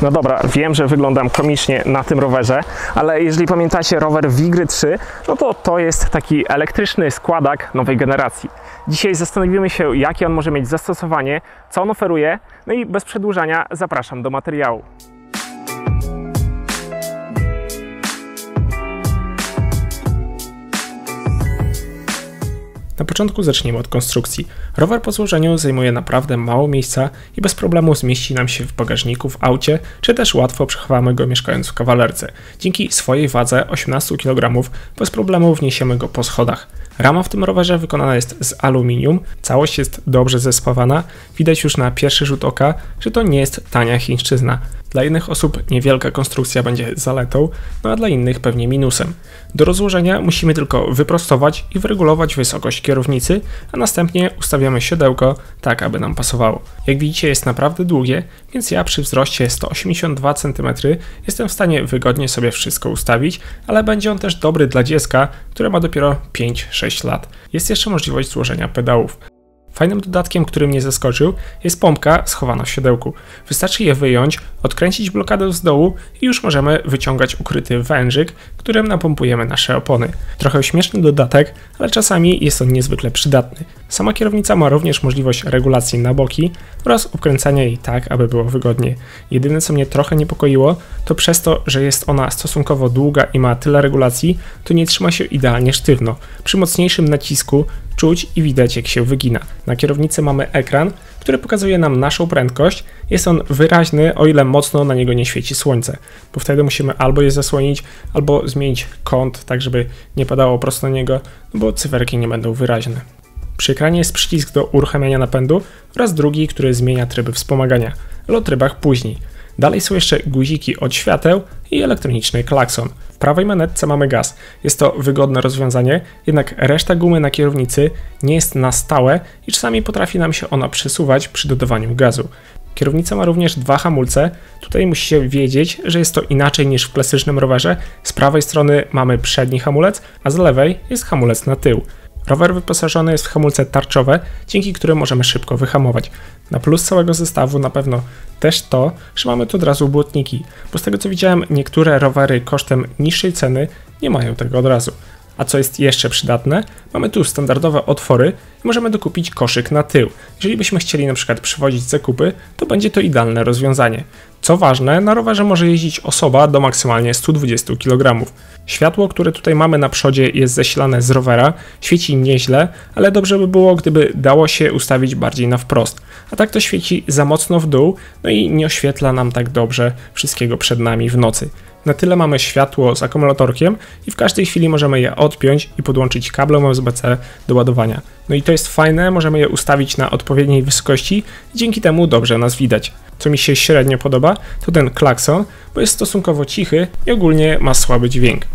No dobra, wiem, że wyglądam komicznie na tym rowerze, ale jeżeli pamiętacie rower Vigry 3, no to jest taki elektryczny składak nowej generacji. Dzisiaj zastanowimy się, jakie on może mieć zastosowanie, co on oferuje, no i bez przedłużania zapraszam do materiału. Na początku zacznijmy od konstrukcji. Rower po złożeniu zajmuje naprawdę mało miejsca i bez problemu zmieści nam się w bagażniku, w aucie, czy też łatwo przechowamy go mieszkając w kawalerce. Dzięki swojej wadze 18 kg bez problemu wniesiemy go po schodach. Rama w tym rowerze wykonana jest z aluminium, całość jest dobrze zespawana, widać już na pierwszy rzut oka, że to nie jest tania chińszczyzna. Dla jednych osób niewielka konstrukcja będzie zaletą, no a dla innych pewnie minusem. Do rozłożenia musimy tylko wyprostować i wyregulować wysokość kierownicy, a następnie ustawiamy siodełko tak, aby nam pasowało. Jak widzicie, jest naprawdę długie, więc ja przy wzroście 182 cm jestem w stanie wygodnie sobie wszystko ustawić, ale będzie on też dobry dla dziecka, które ma dopiero 5-6 lat. Jest jeszcze możliwość złożenia pedałów. Fajnym dodatkiem, który mnie zaskoczył, jest pompka schowana w siodełku. Wystarczy je wyjąć, odkręcić blokadę z dołu i już możemy wyciągać ukryty wężyk, którym napompujemy nasze opony. Trochę śmieszny dodatek, ale czasami jest on niezwykle przydatny. Sama kierownica ma również możliwość regulacji na boki oraz obkręcania jej tak, aby było wygodnie. Jedyne, co mnie trochę niepokoiło, to przez to, że jest ona stosunkowo długa i ma tyle regulacji, to nie trzyma się idealnie sztywno. Przy mocniejszym nacisku czuć i widać, jak się wygina. Na kierownicy mamy ekran, który pokazuje nam naszą prędkość. Jest on wyraźny, o ile mocno na niego nie świeci słońce, bo wtedy musimy albo je zasłonić, albo zmienić kąt, tak żeby nie padało prosto na niego, bo cyferki nie będą wyraźne. Przy ekranie jest przycisk do uruchamiania napędu oraz drugi, który zmienia tryby wspomagania, ale o trybach później. Dalej są jeszcze guziki od świateł i elektroniczny klakson. W prawej manetce mamy gaz. Jest to wygodne rozwiązanie, jednak reszta gumy na kierownicy nie jest na stałe i czasami potrafi nam się ona przesuwać przy dodawaniu gazu. Kierownica ma również dwa hamulce. Tutaj musicie wiedzieć, że jest to inaczej niż w klasycznym rowerze. Z prawej strony mamy przedni hamulec, a z lewej jest hamulec na tył. Rower wyposażony jest w hamulce tarczowe, dzięki którym możemy szybko wyhamować. Na plus całego zestawu na pewno też to, że mamy tu od razu błotniki, bo z tego co widziałem, niektóre rowery kosztem niższej ceny nie mają tego od razu. A co jest jeszcze przydatne, mamy tu standardowe otwory i możemy dokupić koszyk na tył. Jeżeli byśmy chcieli na przykład przywozić zakupy, to będzie to idealne rozwiązanie. Co ważne, na rowerze może jeździć osoba do maksymalnie 120 kg. Światło, które tutaj mamy na przodzie, jest zasilane z rowera, świeci nieźle, ale dobrze by było, gdyby dało się ustawić bardziej na wprost. A tak to świeci za mocno w dół, no i nie oświetla nam tak dobrze wszystkiego przed nami w nocy. Na tyle mamy światło z akumulatorkiem i w każdej chwili możemy je odpiąć i podłączyć kablem USB-C do ładowania. No i to jest fajne, możemy je ustawić na odpowiedniej wysokości i dzięki temu dobrze nas widać. Co mi się średnio podoba, to ten klakson, bo jest stosunkowo cichy i ogólnie ma słaby dźwięk.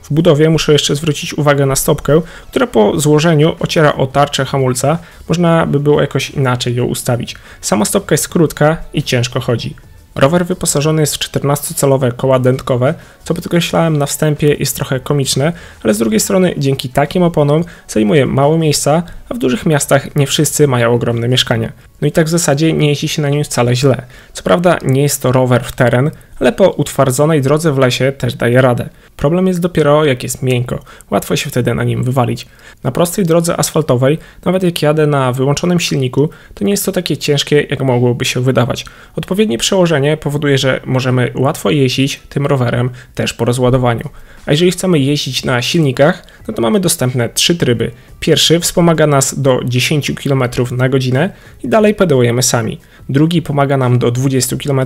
W budowie muszę jeszcze zwrócić uwagę na stopkę, która po złożeniu ociera o tarczę hamulca. Można by było jakoś inaczej ją ustawić. Sama stopka jest krótka i ciężko chodzi. Rower wyposażony jest w 14-calowe koła dętkowe, co podkreślałem na wstępie jest trochę komiczne, ale z drugiej strony dzięki takim oponom zajmuje mało miejsca, a w dużych miastach nie wszyscy mają ogromne mieszkania. No i tak w zasadzie nie jeździ się na nim wcale źle. Co prawda nie jest to rower w teren, ale po utwardzonej drodze w lesie też daje radę. Problem jest dopiero jak jest miękko, łatwo się wtedy na nim wywalić. Na prostej drodze asfaltowej, nawet jak jadę na wyłączonym silniku, to nie jest to takie ciężkie, jak mogłoby się wydawać. Odpowiednie przełożenie powoduje, że możemy łatwo jeździć tym rowerem też po rozładowaniu. A jeżeli chcemy jeździć na silnikach, no to mamy dostępne 3 tryby. Pierwszy wspomaga nas do 10 km na godzinę i dalej pedałujemy sami. Drugi pomaga nam do 20 km,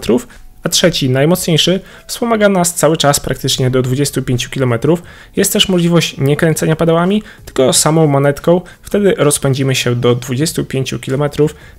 a trzeci, najmocniejszy, wspomaga nas cały czas praktycznie do 25 km. Jest też możliwość nie kręcenia pedałami, tylko samą manetką, wtedy rozpędzimy się do 25 km,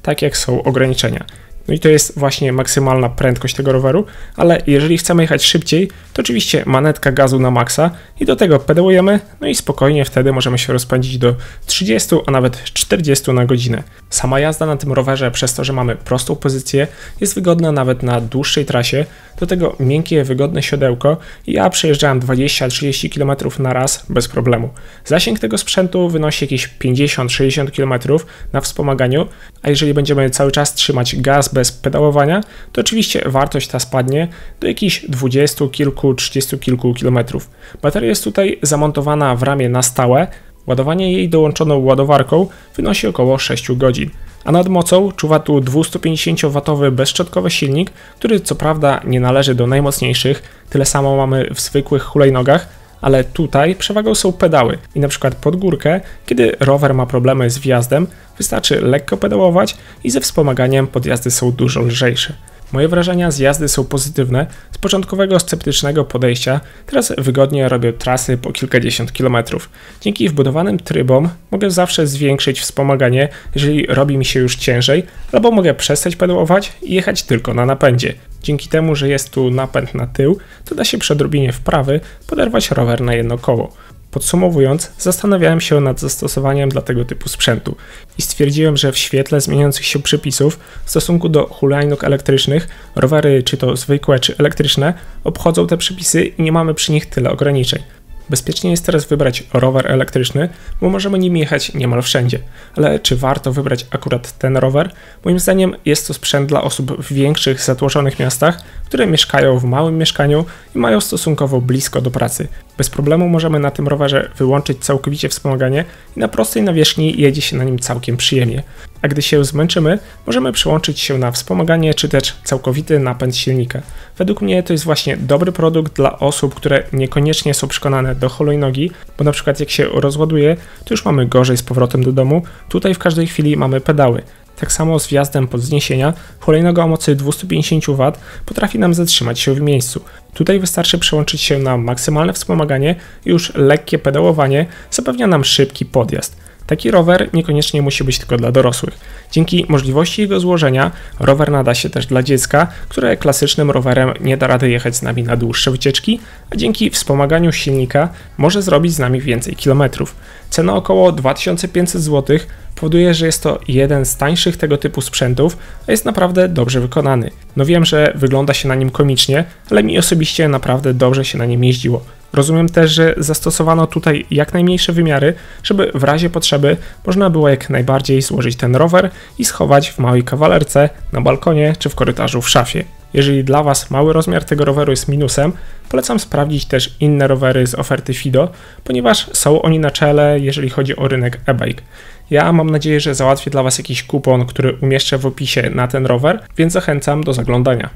tak jak są ograniczenia. No i to jest właśnie maksymalna prędkość tego roweru, ale jeżeli chcemy jechać szybciej, to oczywiście manetka gazu na maksa i do tego pedałujemy, no i spokojnie wtedy możemy się rozpędzić do 30, a nawet 40 na godzinę. Sama jazda na tym rowerze przez to, że mamy prostą pozycję, jest wygodna nawet na dłuższej trasie, do tego miękkie, wygodne siodełko i ja przejeżdżałem 20-30 km na raz bez problemu. Zasięg tego sprzętu wynosi jakieś 50-60 km na wspomaganiu, a jeżeli będziemy cały czas trzymać gaz bez pedałowania, to oczywiście wartość ta spadnie do jakichś 20 kilku, 30 kilku kilometrów. Bateria jest tutaj zamontowana w ramie na stałe, ładowanie jej dołączoną ładowarką wynosi około 6 godzin. A nad mocą czuwa tu 250W bezszczotkowy silnik, który co prawda nie należy do najmocniejszych, tyle samo mamy w zwykłych hulajnogach, ale tutaj przewagą są pedały i na przykład pod górkę, kiedy rower ma problemy z wjazdem, wystarczy lekko pedałować i ze wspomaganiem podjazdy są dużo lżejsze. Moje wrażenia z jazdy są pozytywne. Z początkowego sceptycznego podejścia teraz wygodnie robię trasy po kilkadziesiąt kilometrów. Dzięki wbudowanym trybom mogę zawsze zwiększyć wspomaganie, jeżeli robi mi się już ciężej, albo mogę przestać pedałować i jechać tylko na napędzie. Dzięki temu, że jest tu napęd na tył, to da się przy odrobinie wprawy poderwać rower na jedno koło. Podsumowując, zastanawiałem się nad zastosowaniem dla tego typu sprzętu i stwierdziłem, że w świetle zmieniających się przepisów w stosunku do hulajnóg elektrycznych, rowery czy to zwykłe czy elektryczne obchodzą te przepisy i nie mamy przy nich tyle ograniczeń. Bezpiecznie jest teraz wybrać rower elektryczny, bo możemy nim jechać niemal wszędzie. Ale czy warto wybrać akurat ten rower? Moim zdaniem jest to sprzęt dla osób w większych, zatłoczonych miastach, które mieszkają w małym mieszkaniu i mają stosunkowo blisko do pracy. Bez problemu możemy na tym rowerze wyłączyć całkowicie wspomaganie i na prostej nawierzchni jedzie się na nim całkiem przyjemnie. A gdy się zmęczymy, możemy przełączyć się na wspomaganie czy też całkowity napęd silnika. Według mnie to jest właśnie dobry produkt dla osób, które niekoniecznie są przekonane do hulajnogi, bo na przykład jak się rozładuje, to już mamy gorzej z powrotem do domu. Tutaj w każdej chwili mamy pedały. Tak samo z wjazdem pod wzniesienia, hulajnoga o mocy 250W potrafi nam zatrzymać się w miejscu. Tutaj wystarczy przełączyć się na maksymalne wspomaganie i już lekkie pedałowanie zapewnia nam szybki podjazd. Taki rower niekoniecznie musi być tylko dla dorosłych. Dzięki możliwości jego złożenia, rower nada się też dla dziecka, które klasycznym rowerem nie da rady jechać z nami na dłuższe wycieczki, a dzięki wspomaganiu silnika może zrobić z nami więcej kilometrów. Cena około 2500 zł powoduje, że jest to jeden z tańszych tego typu sprzętów, a jest naprawdę dobrze wykonany. No wiem, że wygląda się na nim komicznie, ale mi osobiście naprawdę dobrze się na nim jeździło. Rozumiem też, że zastosowano tutaj jak najmniejsze wymiary, żeby w razie potrzeby można było jak najbardziej złożyć ten rower i schować w małej kawalerce, na balkonie czy w korytarzu w szafie. Jeżeli dla Was mały rozmiar tego roweru jest minusem, polecam sprawdzić też inne rowery z oferty Fido, ponieważ są oni na czele, jeżeli chodzi o rynek e-bike. Ja mam nadzieję, że załatwię dla Was jakiś kupon, który umieszczę w opisie na ten rower, więc zachęcam do zaglądania.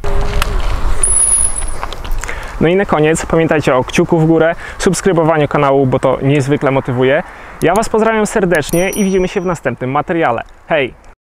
No i na koniec pamiętajcie o kciuku w górę, subskrybowaniu kanału, bo to niezwykle motywuje. Ja Was pozdrawiam serdecznie i widzimy się w następnym materiale. Hej!